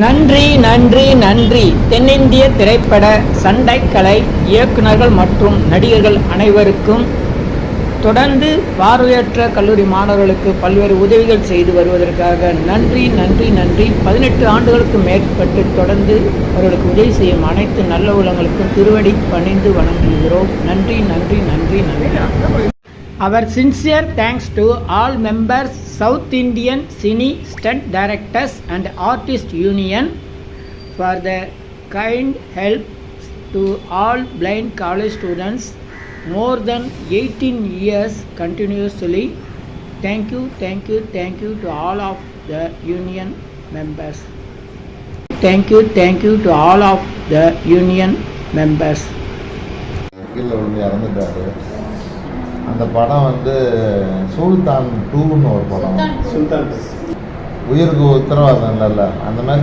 நன்றி நன்றி நன்றி. தென்னிந்திய திரைப்பட சண்டைக்கலை இயக்குநர்கள் மற்றும் நடிகர்கள் அனைவருக்கும் தொடர்ந்து பார்வையற்ற கல்லூரி மாணவர்களுக்கு பல்வேறு உதவிகள் செய்து வருவதற்காக நன்றி நன்றி நன்றி. 18 ஆண்டுகளுக்கு மேற்பட்டு தொடர்ந்து அவர்களுக்கு உதவி செய்யும் அனைத்து நல்ல உள்ளங்களுக்கும் திருவடி பணிந்து வணங்குகிறோம். நன்றி நன்றி நன்றி நன்றி. Our sincere thanks to all members, South Indian Cine Stunt Directors and Artists Union for the kind help to all blind college students more than 18 years continuously. Thank you, thank you, thank you to all of the union members. Thank you, thank you to all of the union members. அந்த படம் வந்து சுல்தான் 2ன்னு ஒரு படம். உயிருக்கு உத்தரவாதம் இல்லைல்ல, அந்த மாதிரி